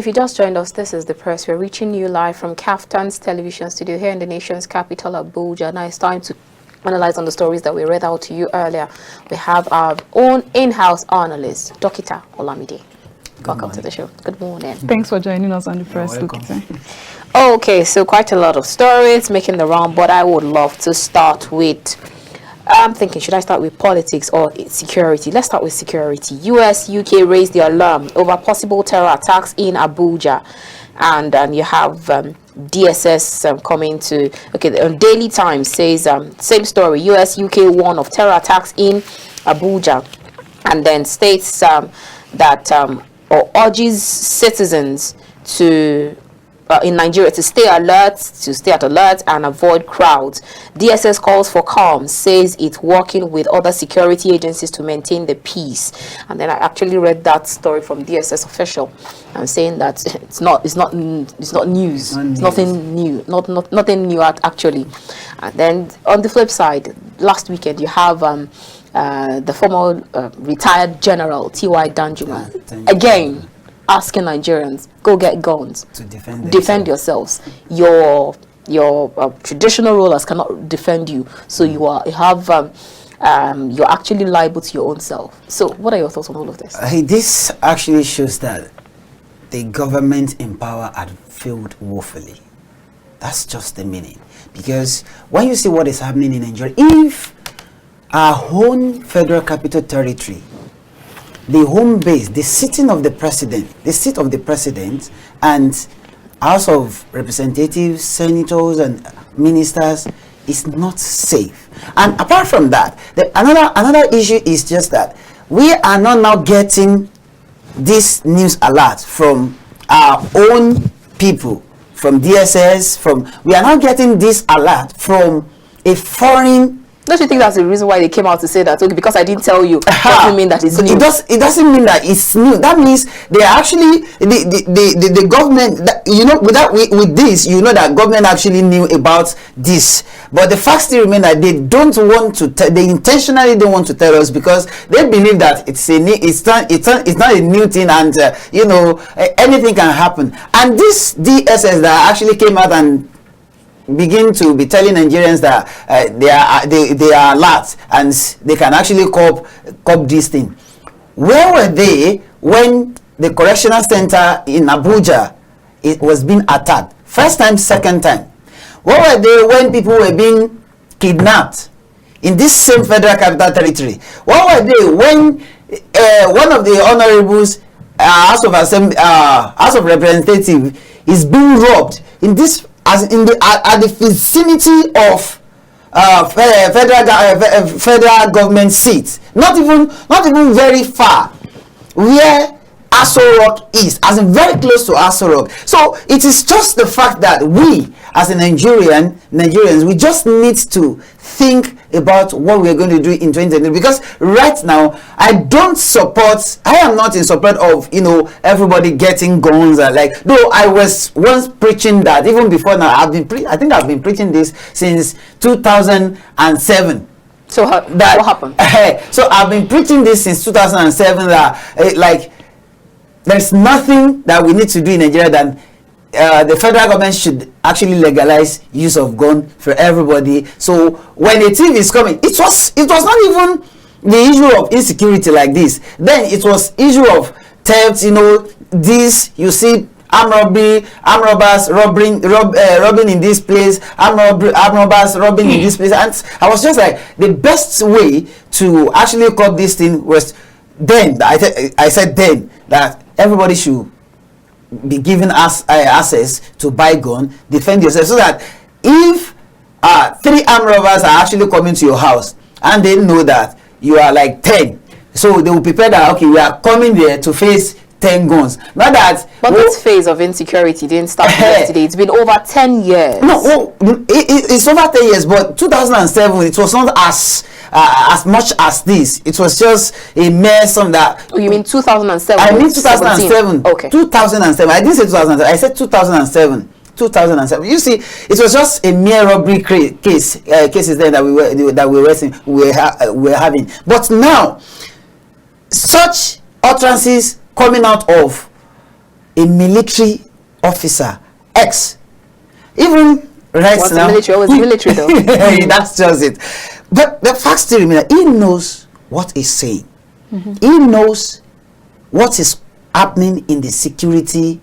If you just joined us, this is The Press. We're reaching you live from Kaftan's television studio here in the nation's capital, Abuja. Now it's time to analyze on the stories that we read out to you earlier. We have our own in-house analyst, Dokita Olamide. Welcome to the show. Good morning. Thanks for joining us on The Press, Dokita. Okay, so quite a lot of stories making the round, but I would love to start with, I'm thinking, should I start with politics or security? Let's start with security. US, UK raised the alarm over possible terror attacks in Abuja. And you have DSS coming to, okay, Daily Times says, same story, US, UK warn of terror attacks in Abuja. And then states that, or urges citizens to in Nigeria to stay at alert and avoid crowds. DSS calls for calm, says it's working with other security agencies to maintain the peace. And then I actually read that story from DSS official and saying that it's not news. It's nothing new. Nothing new actually. And then on the flip side, last weekend you have the former retired general T.Y. Danjuma again asking Nigerians, go get guns to defend yourselves. Your traditional rulers cannot defend you, so you're actually liable to your own self. So what are your thoughts on all of this? This actually shows that the government in power had failed woefully. That's just the meaning. Because when you see what is happening in Nigeria, if our own federal capital territory, the home base, the seat of the president and House of Representatives, senators and ministers is not safe. And apart from that, another issue is just that we are not now getting this news alert from our own people, from DSS, we are not getting this alert from a foreign. Don't you think that's the reason why they came out to say that? Okay, because I didn't tell you, doesn't mean that it's new. It doesn't mean that it's new. That means they are actually the government. With this, you know that government actually knew about this. But the fact still remains that they don't want to. They intentionally don't want to tell us because they believe that it's not a new thing, and anything can happen. And this DSS that actually came out and begin to be telling Nigerians that they are alert and they can actually cope this thing. Where were they when the correctional center in Abuja was being attacked? First time, second time. Where were they when people were being kidnapped in this same federal capital territory? Where were they when one of the honorables House of Representatives is being robbed in this? At the vicinity of federal government seats, not even very far, where Aso Rock is, as in very close to Aso Rock. So it is just the fact that we, as a Nigerians, we just need to think about what we are going to do in 2020. Because right now, I am not in support of everybody getting guns. Though I was once preaching that even before now. I think I've been preaching this since 2007. So what happened? So I've been preaching this since 2007 that there's nothing that we need to do in Nigeria than the federal government should actually legalize use of gun for everybody. So when a thief is coming, it was not even the issue of insecurity like this. Then it was issue of theft. This you see armed robbers robbing in this place, armed robbers robbing in this place. And I was just like, the best way to actually cut this thing was then. I said then that everybody should be given us access to buy gun, defend yourself, so that if 3 armed robbers are actually coming to your house and they know that you are like 10, so they will prepare that, okay, we are coming there to face 10 guns. Not that. But this phase of insecurity didn't start yesterday. It's been over 10 years. No, it's over 10 years, but 2007, it was not as much as this. It was just a mere sum that. Oh, you mean 2007? I mean 2007. Okay. 2007. I didn't say 2007. I said 2007. 2007. You see, it was just a mere robbery cases then that we were having. But now, such utterances coming out of a military officer, ex, even right What's now. the military? Always military though. That's just it. But the fact still remains that he knows what he's saying. He knows what is happening in the security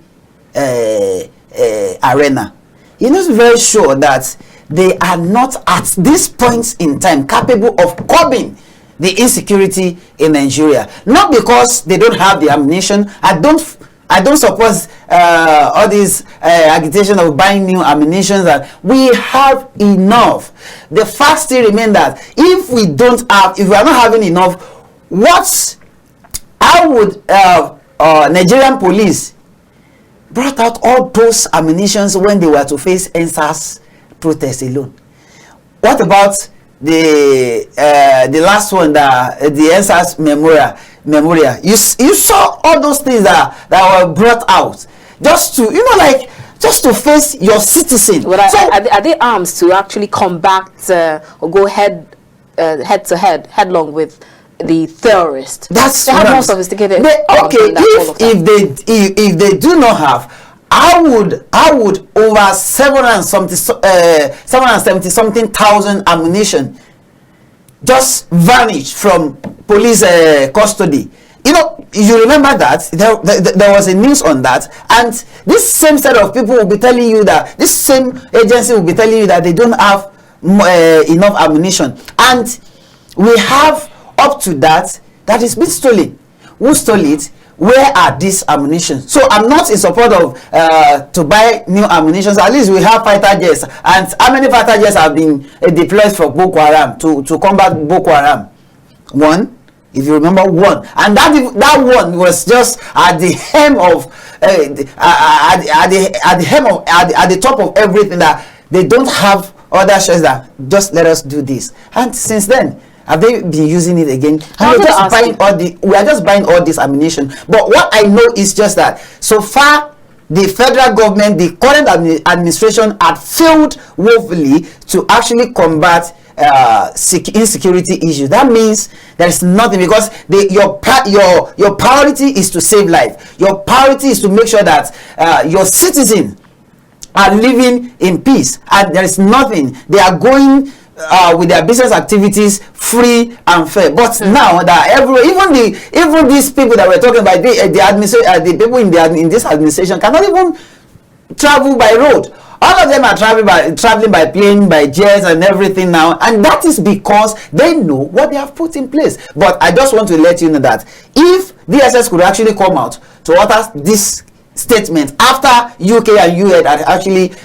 arena. He knows very sure that they are not at this point in time capable of curbing the insecurity in Nigeria. Not because they don't have the ammunition. I don't suppose all this agitation of buying new ammunition. That we have enough. The fact still remains that if we are not having enough, how would Nigerian police brought out all those ammunitions when they were to face NSAS protests alone? What about the last one, the NSAS memorial? You saw all those things that were brought out just to just to face your citizen. But are they arms to actually combat or go headlong with the terrorists? That's they have more sophisticated. If they do not have, I would over 770 something thousand ammunition just vanish from police custody. You remember that there was a news on that, and this same set of people will be telling you that this same agency will be telling you that they don't have enough ammunition, and we have up to that is been stolen. Who stole it? Where are these ammunition? So I'm not in support of to buy new ammunition. At least we have fighter jets, and how many fighter jets have been deployed for Boko Haram to combat Boko Haram? One, if you remember, one, and that one was just at the hem of at the top of everything, that they don't have other shows that just let us do this, and since then. Have they been using it again? And we are just buying all this ammunition. But what I know is just that so far the federal government, the current administration, had failed woefully to actually combat insecurity issues. That means there is nothing, because your priority is to save life. Your priority is to make sure that your citizens are living in peace, and there is nothing. They are going with their business activities free and fair. But now that even these people that we're talking about, the people in this administration cannot even travel by road. All of them are traveling by plane, by jets and everything now, and that is because they know what they have put in place. But I just want to let you know that if DSS could actually come out to utter this statement after UK and US had actually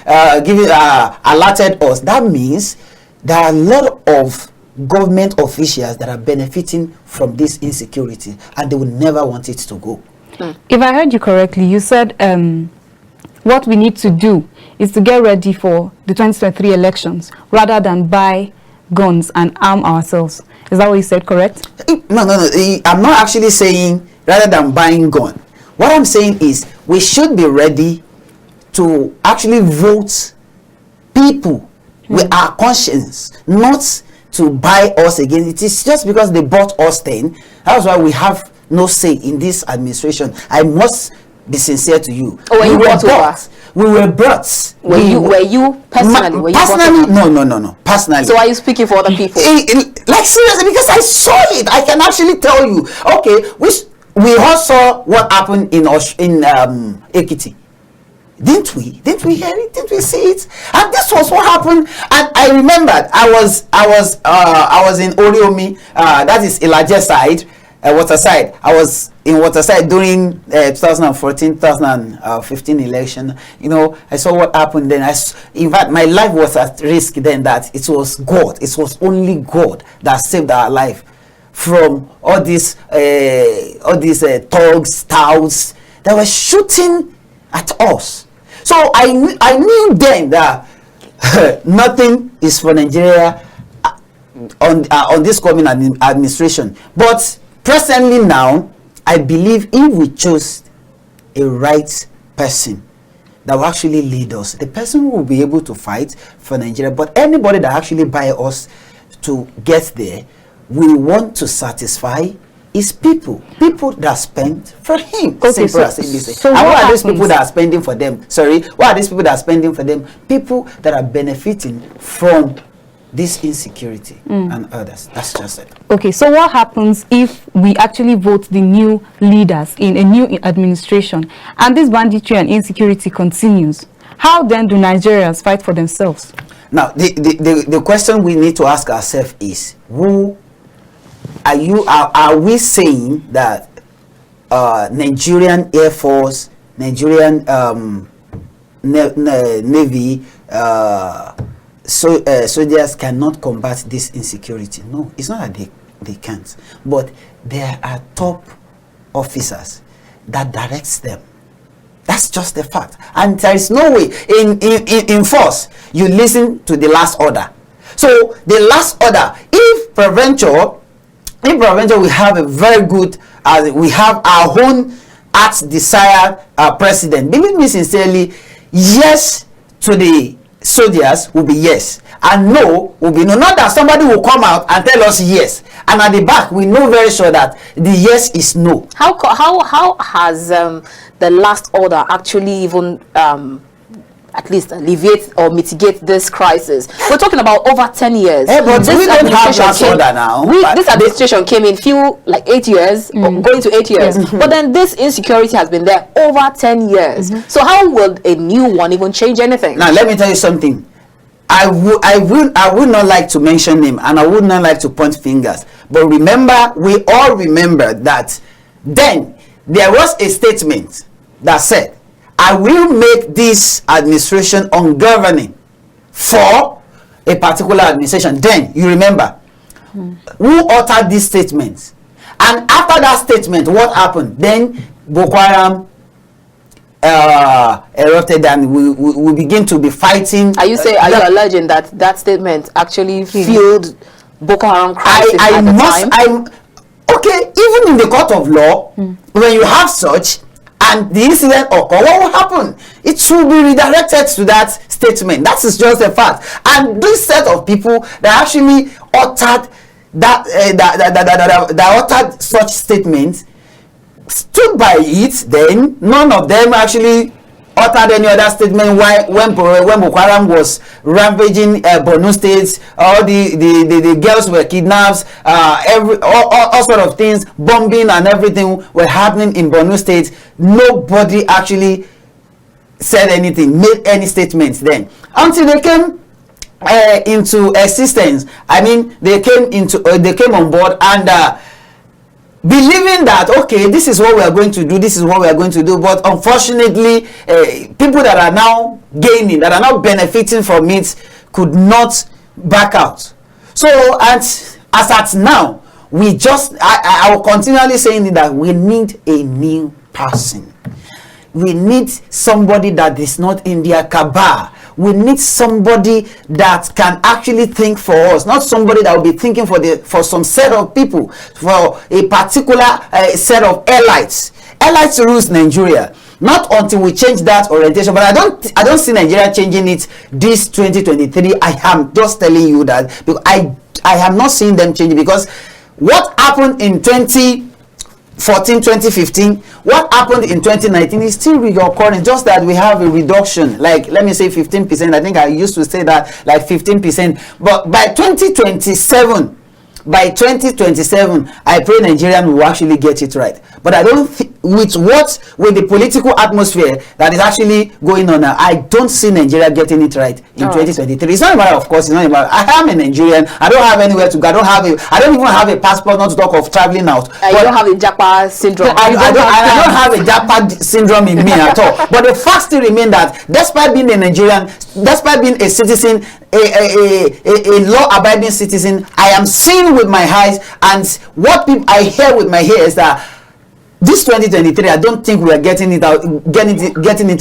alerted us, that means there are a lot of government officials that are benefiting from this insecurity, and they will never want it to go. If I heard you correctly, you said what we need to do is to get ready for the 2023 elections rather than buy guns and arm ourselves. Is that what you said, correct? No. I'm not actually saying rather than buying gun. What I'm saying is we should be ready to actually vote people with our conscience, not to buy us again. It is just because they bought us then. That's why we have no say in this administration. I must be sincere to you. We were bought. We were brought. Were you personally? No. Personally. So are you speaking for other people? Like seriously, because I saw it. I can actually tell you. Okay, we all saw what happened in Ekiti. Didn't we hear it? Didn't we see it? And this was what happened. And I remembered I was in Oriomi, that is Ilaje side, Waterside. I was in Waterside during 2014-2015 election. I saw what happened then. In fact, my life was at risk then. That it was God. It was only God that saved our life from all these thugs, touts that were shooting at us. So I knew then that nothing is for Nigeria on this coming administration. But presently now, I believe if we choose a right person that will actually lead us, the person will be able to fight for Nigeria. But anybody that actually buy us to get there, we want to satisfy is people that spend for him. Okay, Simple as ABC. so And what what are these happens? people that are spending for them? Sorry, what are these people that are spending for them? People that are benefiting from this insecurity and others. That's just it. Okay, so what happens if we actually vote the new leaders in a new administration and this banditry and insecurity continues? How then do Nigerians fight for themselves? Now, the question we need to ask ourselves is, who are we saying that Nigerian Air Force, Nigerian Navy, soldiers cannot combat this insecurity? No, it's not that they can't, but there are top officers that directs them. That's just the fact, and there is no way in force you listen to the last order. So the last order, if provincial we have a very good, we have our own heart's desire president. Believe me sincerely, yes to the soldiers will be yes, and no will be no. Not that somebody will come out and tell us yes, and at the back we know very sure that the yes is no. How has the last order actually even at least alleviate or mitigate this crisis? We're talking about over 10 years. But this we don't have last came, order now. This administration came in like 8 years, or going to 8 years. But then this insecurity has been there over 10 years. So how will a new one even change anything? Now let me tell you something. I would not like to mention name, and I would not like to point fingers. But remember, we all remember that then there was a statement that said, I will make this administration ungoverning for a particular administration. Then you remember who uttered this statement, and after that statement, what happened? Then Boko Haram erupted, and we begin to be fighting. Are you alleging that statement actually fueled Boko Haram crisis at the time? Okay, even in the court of law, when you have such and the incident occur, what will happen? It should be redirected to that statement. That is just a fact. And this set of people that actually uttered that uttered such statements stood by it. Then none of them actually uttered any other statement when Boko Haram was rampaging Borno State. All the girls were kidnapped, all sort of things, bombing and everything were happening in Borno State. Nobody actually said anything, made any statements then, until they came into existence. I mean, they came on board and believing that, okay, this is what we are going to do, this is what we are going to do. But unfortunately, people that are now gaining, that are now benefiting from it, could not back out. So, and as at now, I will continually saying that we need a new person. We need somebody that is not in their cabal. We need somebody that can actually think for us, not somebody that will be thinking for some set of people, for a particular set of elites. Elites rules Nigeria. Not until we change that orientation. But I don't see Nigeria changing it this 2023. I am just telling you that, because I have not seen them changing, because what happened in 2014, 2015, what happened in 2019 is still reoccurring, just that we have a reduction, like let me say 15%. I think I used to say that, like 15%. But by 2027, I pray Nigerian will actually get it right. But I don't with the political atmosphere that is actually going on now, I don't see Nigeria getting it right in 2023. It's not a matter, of course, it's not a matter. I am a Nigerian. I don't have anywhere to go. I don't even have a passport, not to talk of traveling out. You don't have a Japa syndrome. I don't have a Japa syndrome in me at all. But the fact still remains that despite being a Nigerian, despite being a citizen, a law-abiding citizen, I am seeing with my eyes, and what I hear with my ears, that this 2023, I don't think we are getting it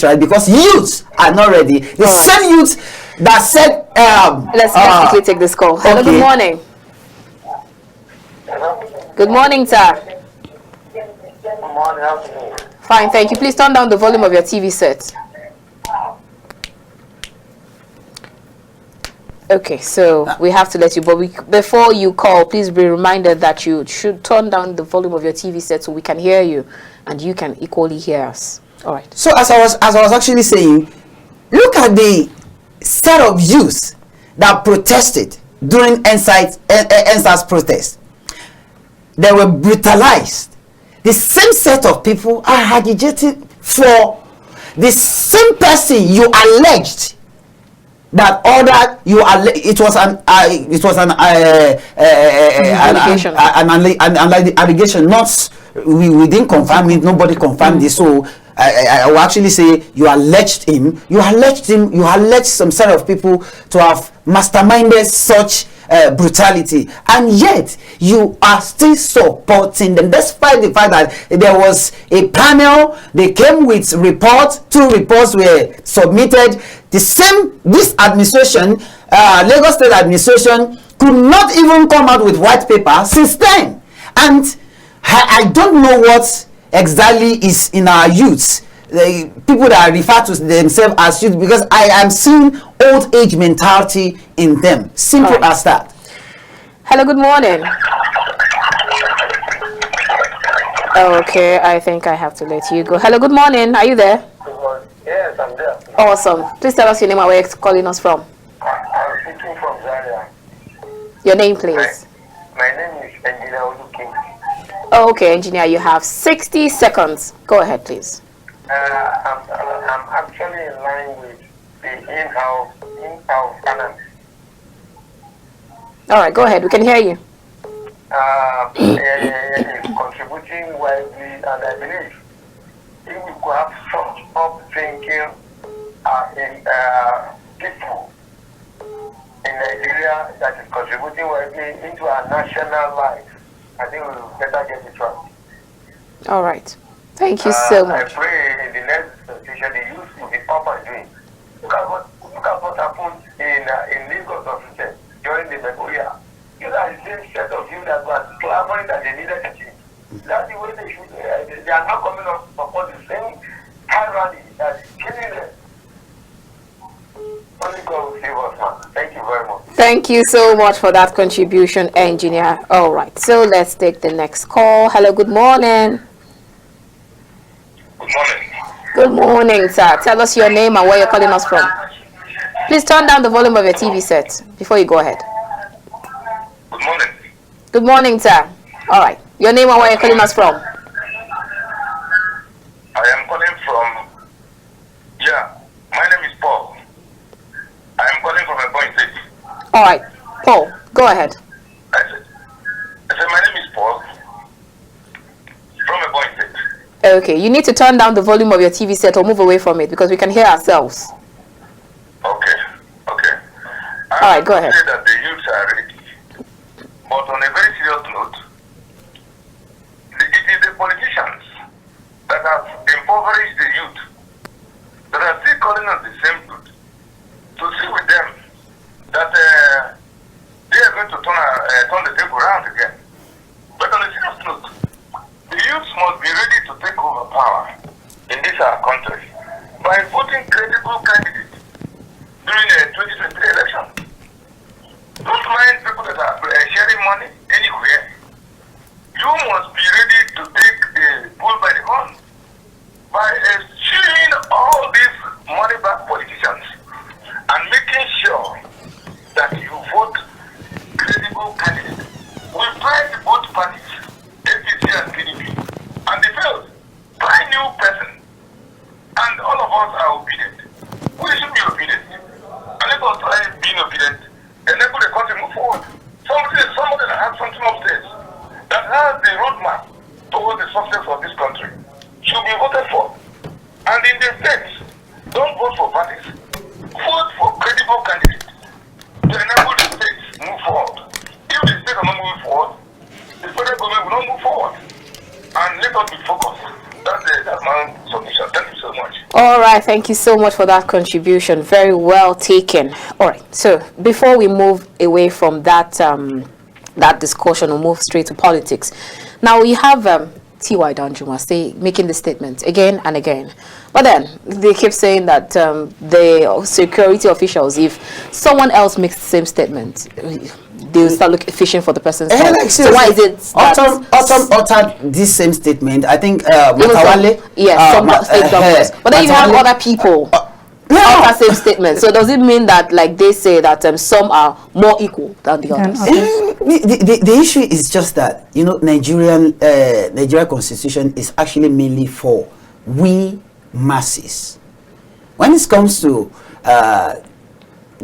right, because youths are not ready. The same youths that said, let's quickly take this call. Hello, good morning. Good morning, sir. Good morning, how are you? Fine, thank you. Please turn down the volume of your TV set. Okay, so we have to let you, but before you call, please be reminded that you should turn down the volume of your TV set so we can hear you and you can equally hear us. All right. So as I was actually saying, look at the set of youths that protested during NSAS protest. They were brutalized. The same set of people are agitating for the same person you alleged that ordered you. It was an allegation. Not we didn't confirm it. Nobody confirmed this. So I will actually say you alleged him. You alleged some set of people to have masterminded such brutality, and yet you are still supporting them despite the fact that there was a panel. They came with two reports were submitted. This administration, Lagos State administration, could not even come out with white paper since then. And I don't know what exactly is in our youths, the people that refer to themselves as youth, because I am seeing old age mentality in them. Simple as that. Hello, good morning. Okay, I think I have to let you go. Hello, good morning. Are you there? Good morning. Yes, I'm there. Awesome. Please tell us your name and where you're calling us from. I'm speaking from Zaria. Your name, please. My name is Engineer Oluking. Okay, engineer, you have 60 seconds. Go ahead, please. I'm actually in line with the in-house finance. All right, go ahead. We can hear you. Contributing widely, and I believe if we could have such up-thinking people in Nigeria that is contributing widely into our national life, I think we will better get it right. All right. Thank you so much. I pray in the next session the youth will be up and doing. Look at what happened in Lagos of State during the memorial. You are the same set of you that were clamoring that they needed to change. That's the way they should. They are not coming up to support the same tyranny that is killing them. Only God will save us, man. Thank you very much. Thank you so much for that contribution, engineer. All right, so let's take the next call. Hello, good morning. Good morning. Good morning, sir. Tell us your name and where you're calling us from. Please turn down the volume of your TV set before you go ahead. Good morning. Good morning, sir. All right, your name and where you're calling us from. I am calling from, my name is Paul. I am calling from a point state. All right, Paul, go ahead. I said, my name is Paul from a point state. Okay, you need to turn down the volume of your TV set or move away from it because we can hear ourselves. Okay. All right, go ahead. I say that the youths are ready. But on a very serious note, it is the politicians that have impoverished the youth that are still calling on the same youth to see with them that they are going to turn the table around again. But on a serious note, the youth must be ready to take over power in this our country by voting credible candidates during the 2023 election. Don't mind people that are sharing money anywhere. You must be ready to take the bull by the horn by eschewing all these money back politicians and making sure that you vote credible candidates. We tried both parties, APC and PDP, and they failed. Try new person, and all of us are obedient. We should be obedient, and let us try being obedient. Enable the country move forward. Somebody that has something upstairs, that has the roadmap towards the success of this country, should be voted for. And in the states, don't vote for parties. Vote for credible candidates to enable the states move forward. If the states are not moving forward, the federal government will not move forward. And let us be focused. That's my own submission. Thank you so much. All right, thank you so much for that contribution. Very well taken. All right, so before we move away from that that discussion, we'll move straight to politics. Now we have T.Y. Danjuma making this statement again and again. But then they keep saying that the security officials, if someone else makes the same statement, they'll start fishing for the person's head. Like, so why is it Autumn uttered this same statement? I think Matawale. Yes, some state governors. But then you have other people. That same statement. So does it mean that, like they say, that some are more equal than the others? The issue is just that, you know, Nigerian constitution is actually mainly for we masses. When it comes to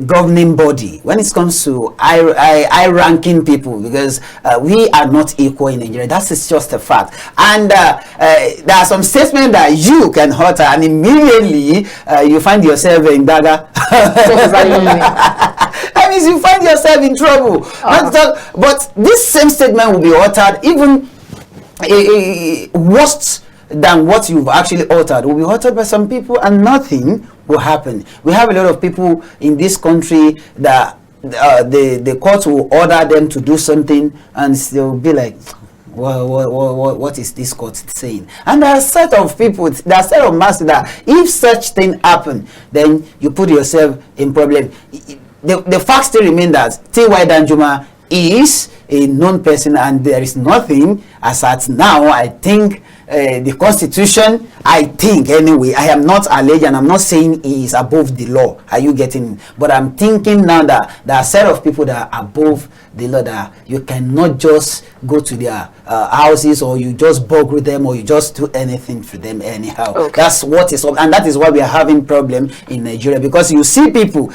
governing body, when it comes to high-ranking people, because we are not equal in Nigeria. That is just a fact. And there are some statements that you can utter, and immediately you find yourself in daga. That means you find yourself in trouble. But this same statement will be uttered, even worse than what you've actually uttered, will be uttered by some people, and nothing will happen. We have a lot of people in this country that the court will order them to do something, and they'll be like, what is this court saying? And there are a set of people, there are a set of masses that if such thing happen, then you put yourself in problem. The facts still remain that T.Y. Danjuma is a known person, and there is nothing as at now. I think the constitution, I think anyway, I am not alleged and I'm not saying he is above the law. Are you getting? But I'm thinking now that there are a set of people that are above the law, that you cannot just go to their houses, or you just bugger them, or you just do anything for them anyhow. Okay. That's what is up, and that is why we are having problem in Nigeria, because you see people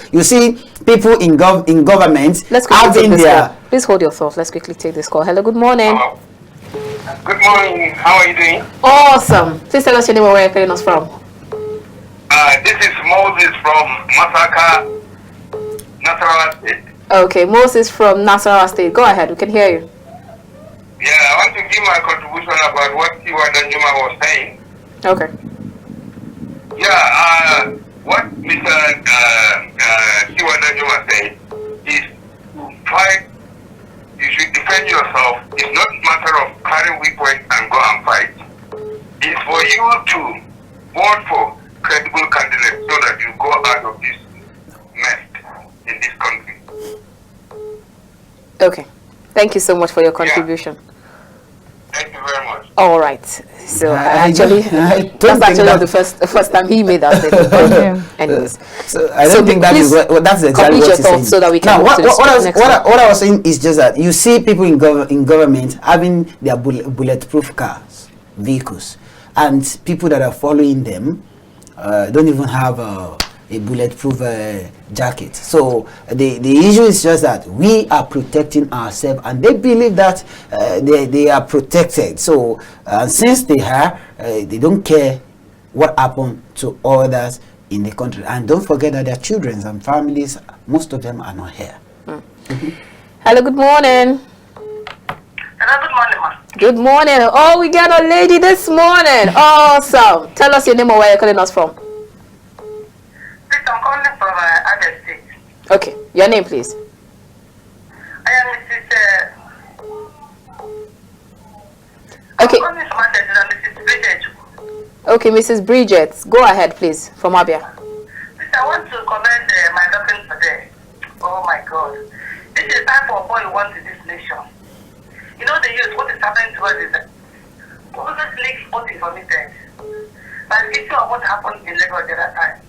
in government. Let's quickly having take this their call. Please hold your thoughts. Let's quickly take this call. Hello, good morning. Good morning. How are you doing? Awesome. Please tell us your name and where you're calling us from. This is Moses from Masaka, Nasarawa State. Okay, Moses from Nasarawa State. Go ahead. We can hear you. Yeah, I want to give my contribution about what T.Y. Danjuma was saying. Okay. Yeah, what Mr. T.Y. Danjuma said is to fight. You should defend yourself. It's not a matter of carrying weapons and go and fight. It's for you to vote for credible candidates so that you go out of this mess in this country. Okay. Thank you so much for your contribution. Yeah. Thank you very much. All right. So I that's don't think actually that- the first time he made that statement. Yeah. Anyways, So I don't think that is that's exactly complete what your he's saying. thoughts so that we can Now, move what, to the what, I was, next what, I, one. what I was saying is just that you see people in government having their bulletproof cars, vehicles, and people that are following them don't even have a bulletproof jacket. So the issue is just that we are protecting ourselves, and they believe that they are protected. So since they are, they don't care what happened to others in the country. And don't forget that their children and families, most of them are not here. Hello, good morning. Hello, good morning, ma. Good morning. Oh, we got a lady this morning. Awesome. Tell us your name or where you're calling us from. I'm calling from Abia State. Okay, your name, please. I am Mrs. Okay, I'm calling from Abia State, Mrs. Bridget. okay, Mrs. Bridget, go ahead, please, from Abia. I want to commend my government today. Oh my God. This is time for what we want in this nation. You know the youth, what is happening to us is that all those leaks voting committed. But it's of what happened in Lagos the other time.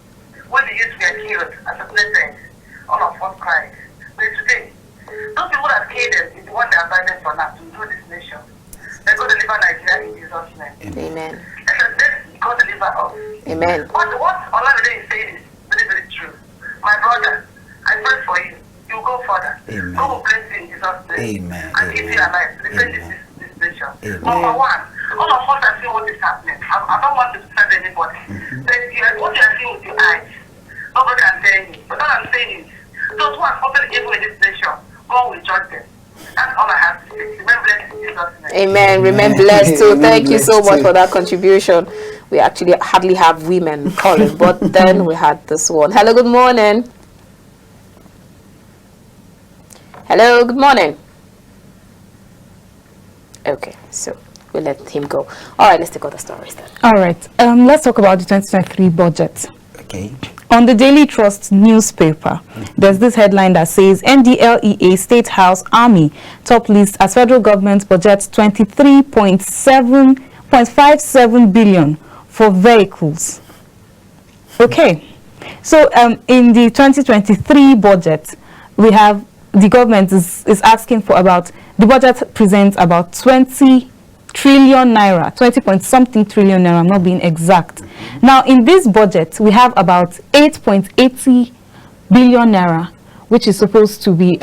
When the youth were killed, assassinated, all of us cried. But today, those people that killed them is what they are fighting for now, to rule this nation. They're going to deliver Nigeria in Jesus' name. Amen. Let God deliver us. Amen. What Olamide is saying is very, very true. My brother, I pray for you. You go further. Amen. God will bless you in Jesus' name. Amen. And keep you alive. Defend Amen. this nation. Amen. Number one, all of us are seeing what is happening. I don't want to defend anybody. But what you are seeing with your eyes, nobody can tell you. But all I'm saying is, those who are totally evil in this nation, God will judge them. That's all I have to say. Remember in Jesus' name. Amen. Remain blessed too. Remain Thank you so blessed much too. for that contribution. We actually hardly have women calling, but then we had this one. Hello, good morning. Hello, good morning. Okay, so we let him go. All right, let's take other stories then. All right. Let's talk about the 2023 budget. Okay. On the Daily Trust newspaper, there's this headline that says NDLEA State House Army top list as federal government budgets 23.57 billion for vehicles. Okay, so in the 2023 budget, we have the government is asking for about, the budget presents about 20 trillion naira, 20 point something trillion naira, I'm not being exact. Now in this budget we have about 8.80 billion naira, which is supposed to be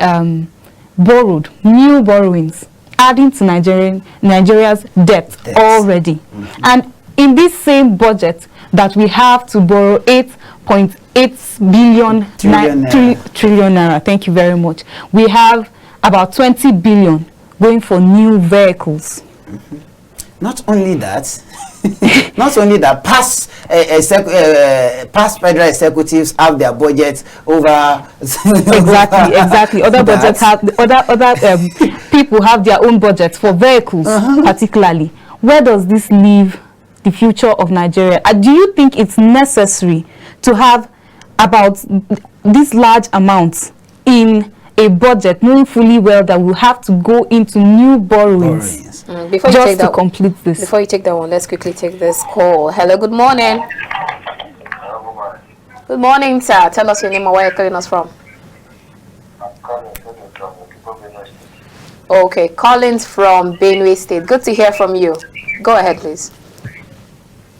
borrowed, new borrowings, adding to Nigeria's debt already. And in this same budget that we have to borrow 8.8 billion trillion naira, thank you very much, we have about 20 billion going for new vehicles. Not only that, past federal executives have their budgets over. exactly. Other budgets have other people have their own budgets for vehicles, particularly. Where does this leave the future of Nigeria? Do you think it's necessary to have about these large amounts in a budget, knowing fully well that we'll have to go into new borrowings? Before you just take to that, complete this. Before you take that one, let's quickly take this call. Hello, good morning. Good morning, sir. Tell us your name and where you're calling us from. Okay, Collins from Benue State. Good to hear from you. Go ahead, please.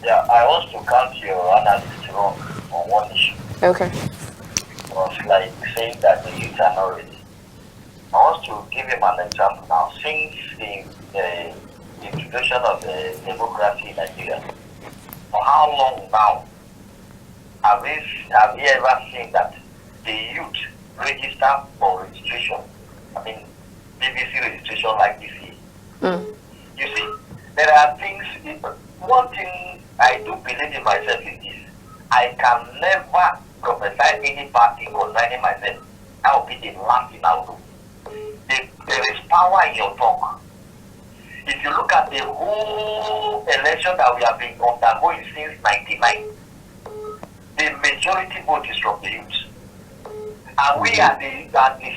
Yeah, I want to count your analysis wrong on one issue. Okay. It was like saying that the youth are not ready. I want to give him an example now. Since the introduction of the democracy in Nigeria, for how long now have you ever seen that the youth register for registration? I mean, BBC registration like this year. You see, there are things. One thing I do believe in myself is this: I can never prophesy any bad thing concerning myself. I will be the last thing I will do. There is power in your talk. If you look at the whole election that we have been undergoing since '99, the majority vote is from the youth. And we are the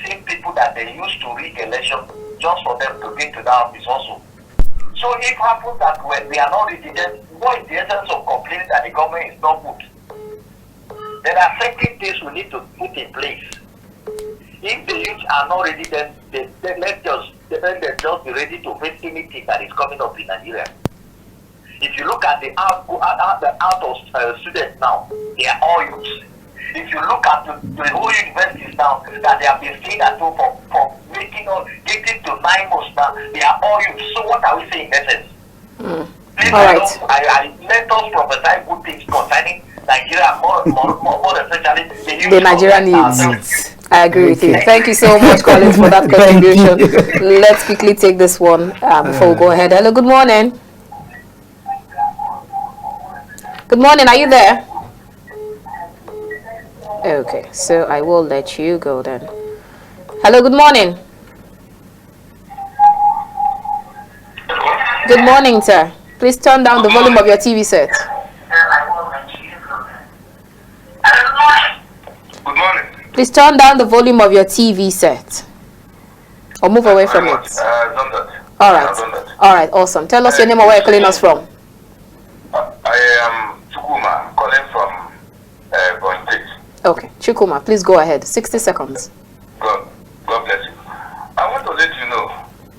same people that they used to rig election just for them to get to that office also. So if it happens that when they are not ready, then what is the essence of complaining that the government is not good? There are certain things we need to put in place. If the youth are not ready, then let them just be ready to face anything that is coming up in Nigeria. If you look at the out of students now, they are all youths. If you look at the whole universities now, that they have been staying at home for getting to 9 months now, they are all youths. So what are we saying in essence? Please, all right. Let us prophesy good things concerning Nigeria, more especially the Nigerian youths. I agree with you. Thank you so much, Collins, for that contribution. Let's quickly take this one before we go ahead. Hello, good morning. Good morning, are you there? Okay, so I will let you go then. Hello, good morning. Good morning, sir. Please turn down the volume of your TV set. Good morning. Please turn down the volume of your TV set. Or move away from it. Done that. All right. All right, awesome. Tell us your name and where you're calling us from. I am Chukuma, calling from Bonn State. Okay, Chukuma, please go ahead. 60 seconds. God bless you. I want to let you know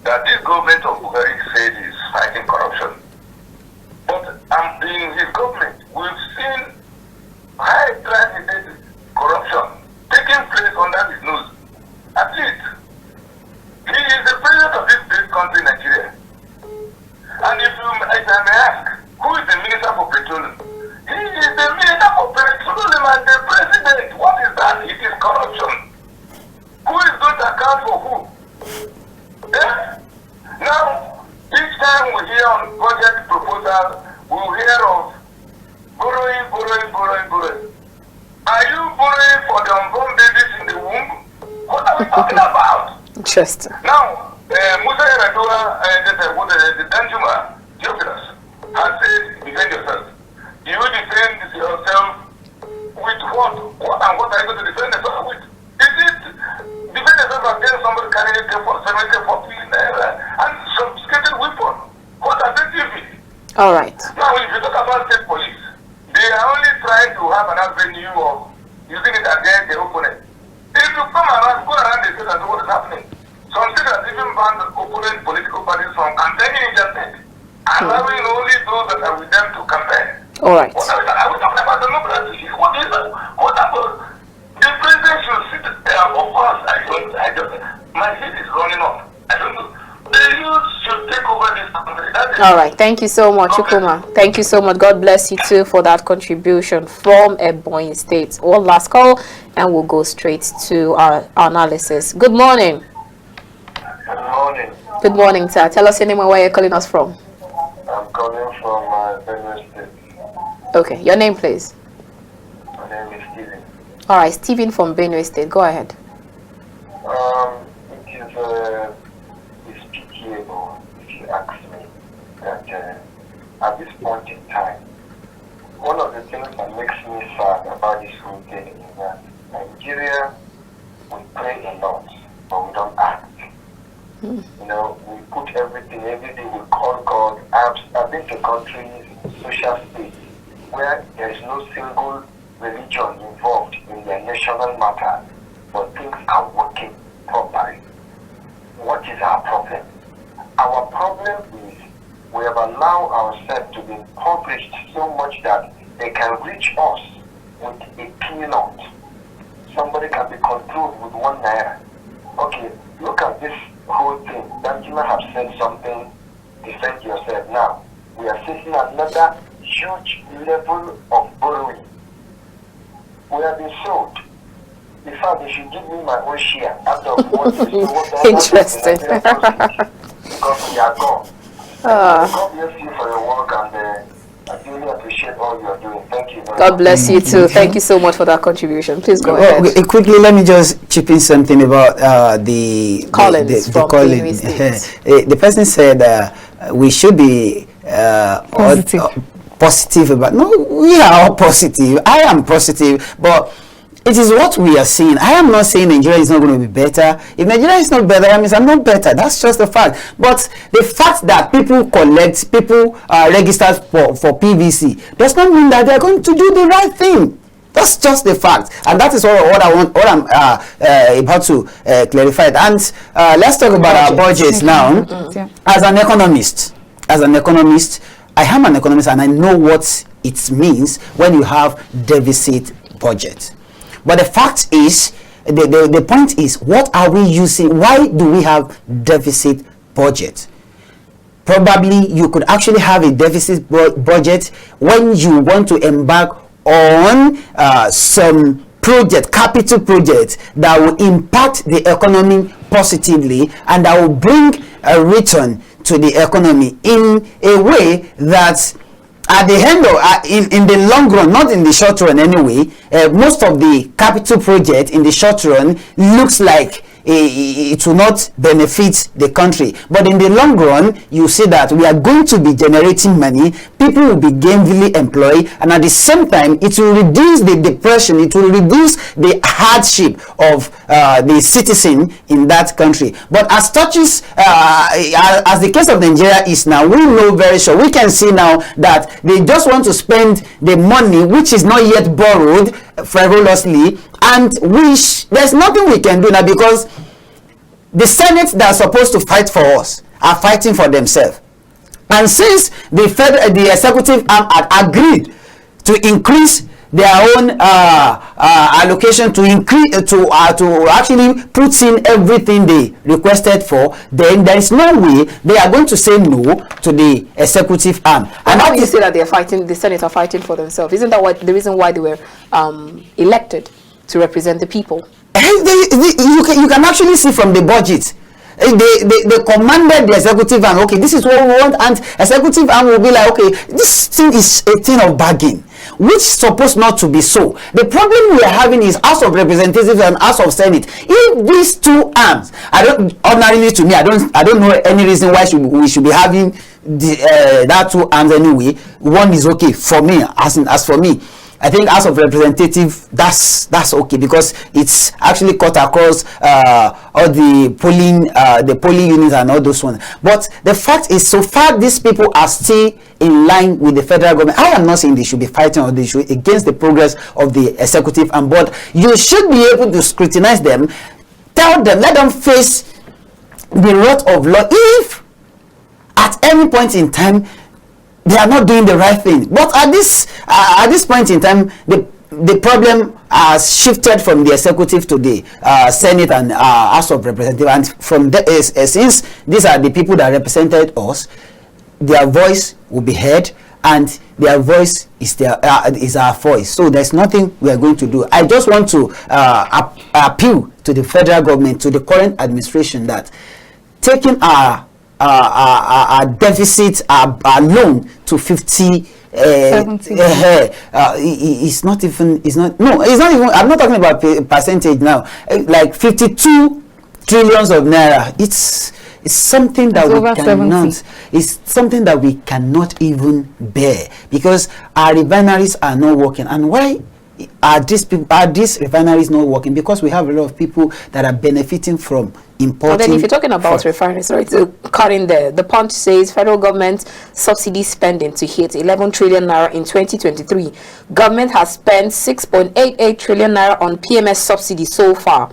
that this government of Buhari said is fighting corruption. But in his government, we've seen high-traffic corruption taking place under his nose. At least, he is the president of this great country, Nigeria. And if I may ask, who is the minister for petroleum? He is the minister for petroleum and the president. What is that? It is corruption. Who is going to account for who? Yeah? Now, each time we hear on budget proposal, we hear of borrowing. Are you borrowing for the unborn babies in the womb? What are we talking about? Interesting. Now, Musa Yaradua, the Danjuma, defend yourself. You will defend yourself with what? What and what are you going to defend yourself with? Is it defend yourself against somebody carrying AK-47, and sophisticated weapon? What are they giving? All right. Now, if you talk about state police, they are only trying to have an avenue of using it against their opponent. If you go around the state and see what is happening, some states have even banned opponent political parties from campaigning in their state, allowing only those that are with them to campaign. All right. What are we talking about democracy? What is that? What about the president should sit there? Of course, my head is running off. I don't know. The youth should take over this country. All right. Thank you so much, Chukwuma. Thank you so much. God bless you too for that contribution from Ebonyi State. One last call, and we'll go straight to our analysis. Good morning. Good morning. Good morning, sir. Tell us your name and where you're calling us from. I'm calling from Benue State. Okay. Your name, please. My name is Steven. All right. Stephen from Benue State. Go ahead. It is pitiable, if you ask me, that at this point in time, one of the things that makes me sad about this whole thing is that Nigeria, we pray a lot, but we don't act. You know, we put everything, every day we call God. I've been to countries, social states, where there is no single religion involved in their national matters, but things are working properly. What is our problem? Our problem is we have allowed ourselves to be impoverished so much that they can reach us with a peanut. Somebody can be controlled with 1 naira. Okay, look at this whole thing. Danjuma have said something, defend yourself. Now, we are facing another huge level of borrowing. We have been sold. In fact, they should give me my own share out of what is Interesting. Because we are gone. God bless you for your work, and I really appreciate all you are doing. Thank you very much. God bless you too. Thank you so much for that contribution. Please go ahead. Okay, quickly, let me just chip in something about the Collins from Collins. Benue State. The person said we should be positive about. No, we are all positive. I am positive, but it is what we are seeing. I am not saying Nigeria is not going to be better. If Nigeria is not better, that means I'm not better. That's just the fact. But the fact that people collect, people register for PVC does not mean that they're going to do the right thing. That's just the fact, and that is what I want. What I'm about to clarify. And let's talk about our budgets now. As an economist, I am an economist, and I know what it means when you have deficit budget. But the fact is, the point is, what are we using? Why do we have deficit budget? Probably you could actually have a deficit budget when you want to embark on some capital projects that will impact the economy positively and that will bring a return to the economy in a way that at the end of in the long run, not in the short run anyway, most of the capital project in the short run looks like it will not benefit the country, but in the long run you see that we are going to be generating money, people will be gainfully employed, and at the same time it will reduce the depression, it will reduce the hardship of the citizen in that country. But as touches as the case of Nigeria is now, we know very sure, we can see now that they just want to spend the money which is not yet borrowed frivolously, and there's nothing we can do now, because the Senate that are supposed to fight for us are fighting for themselves. And since the executive arm had agreed to increase their own allocation to actually put in everything they requested for, then there is no way they are going to say no to the executive arm. And how do you say that they are fighting? The Senate are fighting for themselves? Isn't that the reason why they were elected to represent the people? You can actually see from the budget. They commanded the executive arm, okay, this is what we want, and executive arm will be like, okay, this thing is a thing of bargain, which is supposed not to be so. The problem we are having is House of Representatives and House of Senate. If these two arms, ordinarily to me, I don't know any reason why we should be having that two hands anyway, one is okay for me. As for me, I think House of Representative, that's okay, because it's actually cut across all the polling units and all those ones. But the fact is, so far these people are still in line with the federal government. I am not saying they should be fighting or they should against the progress of the executive and board. You should be able to scrutinize them, tell them, let them face the wrath of law if at any point in time they are not doing the right thing. But at this point in time, the problem has shifted from the executive to the Senate and House of Representatives, and from since these are the people that represented us, their voice will be heard, and their voice is our voice. So there's nothing we are going to do. I just want to appeal to the federal government, to the current administration, that taking our deficit, our loan to 70 it's not even I'm not talking about percentage now, like 52 trillions of naira. It's something that it's something that we cannot even bear, because our refineries are not working. And why are these refineries not working? Because we have a lot of people that are benefiting from importing. But then if you're talking about refineries, sorry to cut in there, the Punch says federal government subsidy spending to hit 11 trillion naira in 2023. Government has spent 6.88 trillion naira on PMS subsidy so far.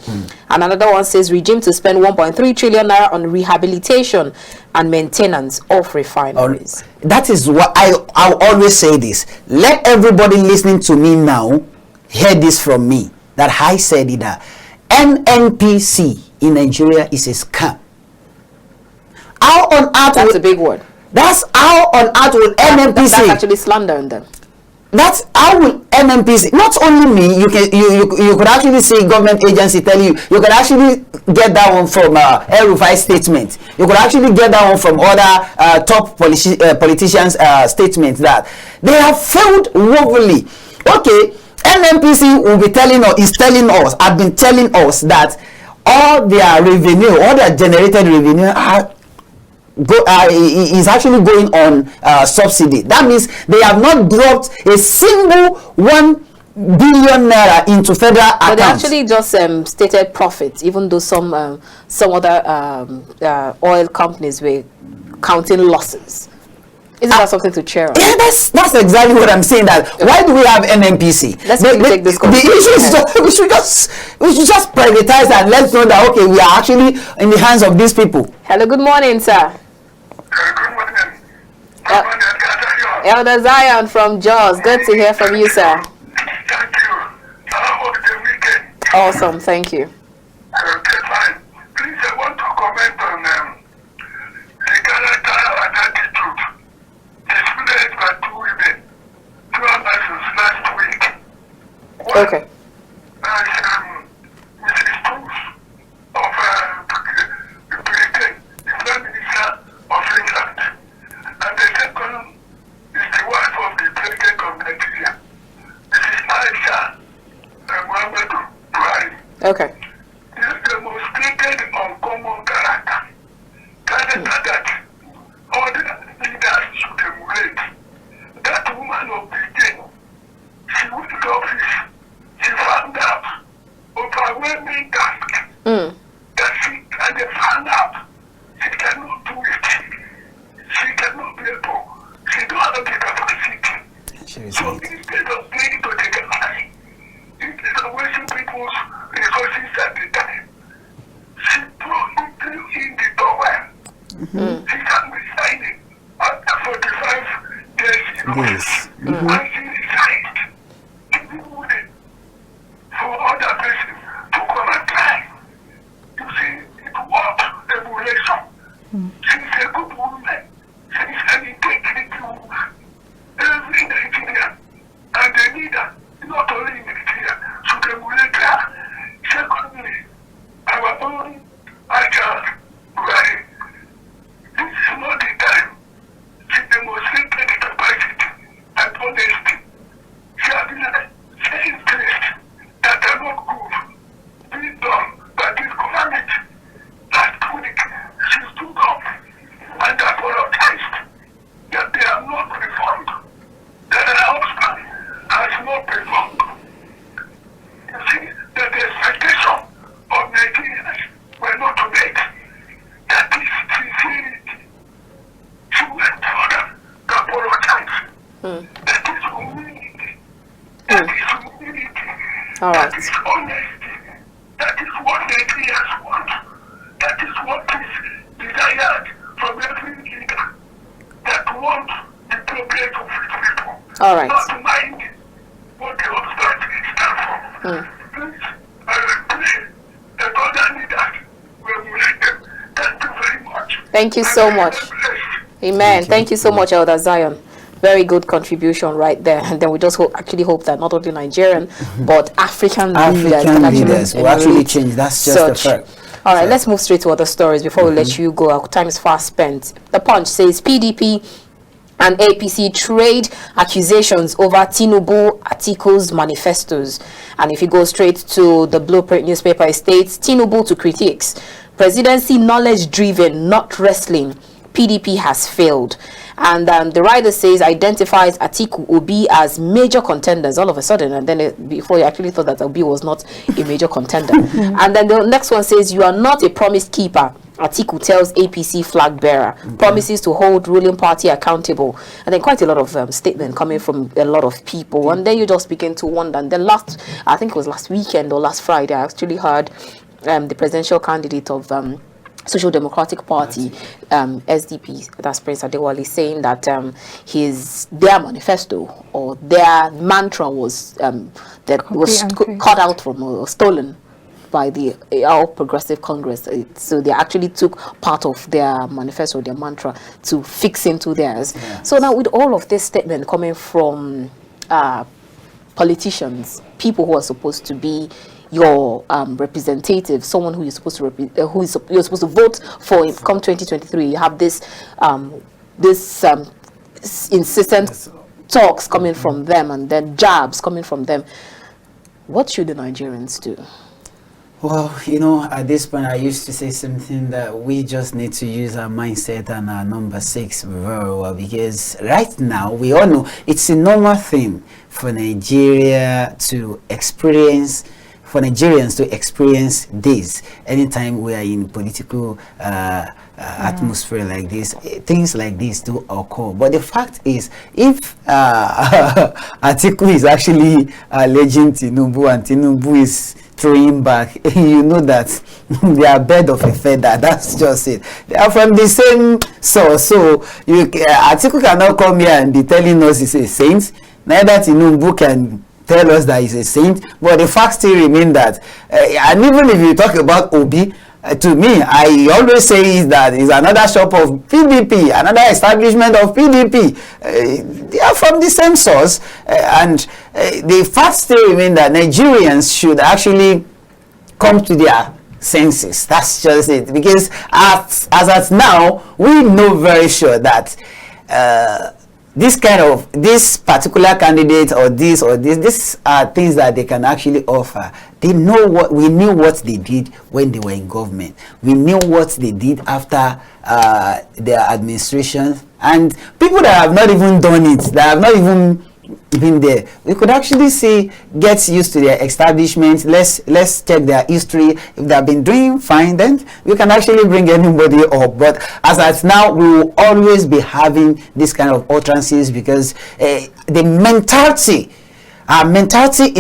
And another one says regime to spend 1.3 trillion naira on rehabilitation and maintenance of refineries. That is what I'll always say this. Let everybody listening to me now hear this from me, that I said it, that NNPC in Nigeria is a scam. How on earth? That's a big word. That's how on earth will NNPC? That's actually slandering them. That's how will NNPC? Not only me. You could actually see government agency tell you. You could actually get that one from El-Rufai's statement. You could actually get that one from other top politicians' statements, that they have failed woefully. Okay, NNPC will be telling us, have been telling us that all their revenue, all their generated revenue is actually going on subsidy. That means they have not dropped a single 1 billion naira into federal accounts. But they actually just stated profits, even though some other oil companies were counting losses. Isn't that something to cheer on? Yeah, that's exactly what I'm saying. That why do we have NNPC? Let's take this conversation. The issue is we should just privatize and let's know that okay, we are actually in the hands of these people. Hello, good morning, sir. Good morning. Good morning, Elder Zion from Jaws. Good to hear from you, sir. Thank you. How was the weekend? Awesome, thank you. Okay, fine. Please, I want to comment on the character and attitude displayed by two women, two ambassadors last week. One, Okay. Mrs. Cruz of Britain, the Prime Minister of England, and the second is the wife of the President of Nigeria, Mrs. Aisha Muhammadu Buhari. Okay. They demonstrated uncommon character. That all the leaders should emulate. That woman of Britain, she went to the office, she found out overwhelming task that they found out she cannot do it. She cannot be able. She don't have the capacity. So instead of paying to take a line, instead of wasting people's resources All right. That is honesty. That is what Nigerians want. That is what is desired from every leader that wants the progress of his people. All right. Not to mind what the husband stand for. Please, I pray that other leaders will make them. Thank you very much. Thank you so much. Amen. Thank you so much, Elder Zion. Very good contribution right there. And then we just actually hope that not only Nigerian, but African leaders can will actually change. That's just the fact. All right, let's move straight to other stories before we let you go. Our time is fast spent. The Punch says PDP and APC trade accusations over Tinubu Atiku's manifestos. And if you go straight to the Blueprint newspaper, it states Tinubu to critics. Presidency knowledge driven, not wrestling. PDP has failed. And the writer says identifies Atiku Obi as major contenders all of a sudden, and then before you actually thought that Obi was not a major contender. And then the next one says you are not a promise keeper. Atiku tells APC flag bearer, promises to hold ruling party accountable. And then quite a lot of statement coming from a lot of people. And then you just begin to wonder. And then I think it was last weekend or last Friday, I actually heard the presidential candidate of Social Democratic Party, SDP, that's Prince Adewale, saying that their manifesto or their mantra was cut out from or stolen by the All Progressive Congress. So they actually took part of their manifesto, their mantra, to fix into theirs. Yes. So now with all of this statement coming from politicians, people who are supposed to be your representative, someone who you're supposed to you're supposed to vote for come 2023, you have this insistent talks coming from them and then jabs coming from them. What should the Nigerians do? Well, you know, at this point, I used to say something that we just need to use our mindset and our number 6 very well, because right now we all know it's a normal thing for Nigeria to experience. For Nigerians to experience this anytime we are in political atmosphere like this, things like this do occur. But the fact is, if Atiku is actually alleging Tinubu and Tinubu is throwing back, you know that they are bird of a feather. That's just it. They are from the same source. So Atiku cannot come here and be telling us he's a saint. Neither Tinubu can tell us that he's a saint, but the fact still remains that, and even if you talk about Obi, to me, I always say is that is another shop of PDP, another establishment of PDP. They are from the same source, and the fact still remains that Nigerians should actually come to their senses. That's just it, because as at now, we know very sure that this particular candidate or this are things that they can actually offer. We knew what they did when they were in government. We knew what they did after their administration, and people that have not even done it, that have not even been there, we could actually say get used to their establishment. Let's check their history. If they have been doing fine, then we can actually bring anybody up. But as at now, we will always be having this kind of utterances, because the mentality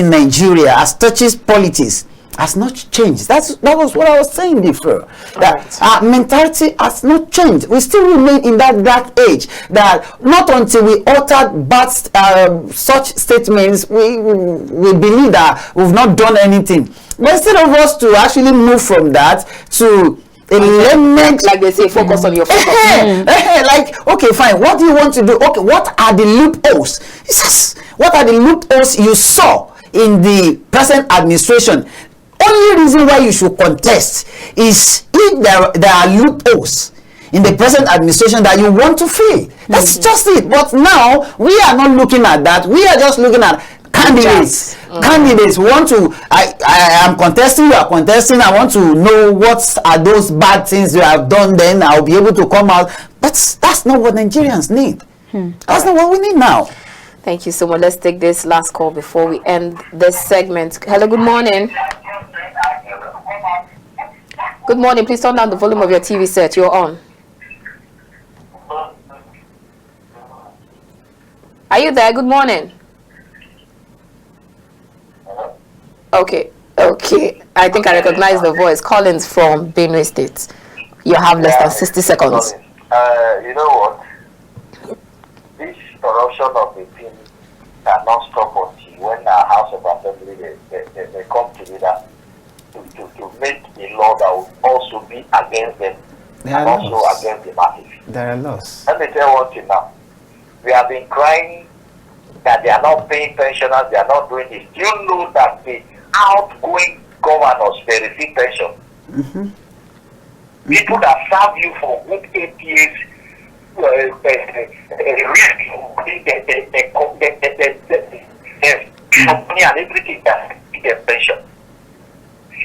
in Nigeria as touches politics has not changed. That was what I was saying before. That our mentality has not changed. We still remain in that dark age. That not until we uttered such statements, we believe that we've not done anything. But instead of us to actually move from that to like they say, focus on your focus. Like, okay, fine. What do you want to do? Okay, what are the loopholes? What are the loopholes you saw in the present administration? Only reason why you should contest is if there are loopholes in the present administration that you want to fill. That's just it. But now we are not looking at that. We are just looking at candidates. Candidates want to. I am contesting. You are contesting. I want to know what are those bad things you have done. Then I'll be able to come out. But that's not what Nigerians need. That's not what we need now. Thank you so much. Let's take this last call before we end this segment. Hello, good morning. Good morning. Please turn down the volume of your TV set. You're on. Are you there? Good morning. Okay. I think I recognize the voice. Collins from Benue State. You have less than 60 seconds. You know what? This corruption of the thing cannot stop until when our House of Assembly they come together to make a law that will also be against them and also against the masses. There are laws. Let me tell you one thing now. We have been crying that they are not paying pensioners, they are not doing this. Do you know that the outgoing governors they receive pension? People that serve you for good 8 years, company and everything that their pension.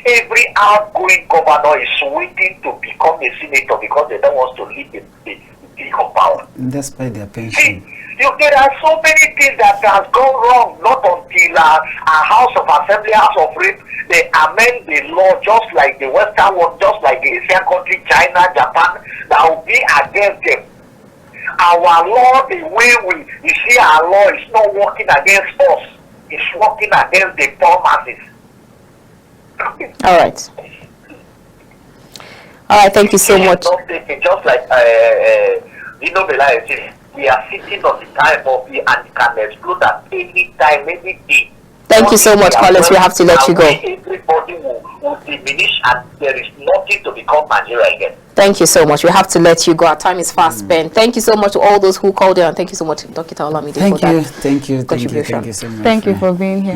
Every outgoing governor is waiting to become a senator because they don't want to leave the power. Despite their pension. See, there are so many things that has gone wrong, not until our House of Assembly, House of Rep, they amend the law just like the Western world, just like the Asian country, China, Japan, that will be against them. Our law, the way you see our law is not working against us, it's working against the poor masses. All right. Thank you so much. Just like we are sitting on the time of the and can explode at any time, any day. Thank you so much, Collins. We have to let you go. Everybody will diminish and there is nothing to become Nigeria again. Thank you so much. We have to let you go. Our time is fast spent. Thank you so much to all those who called in, and thank you so much, Dokita Olamide, for that Thank you contribution. so much. Thank you for being here.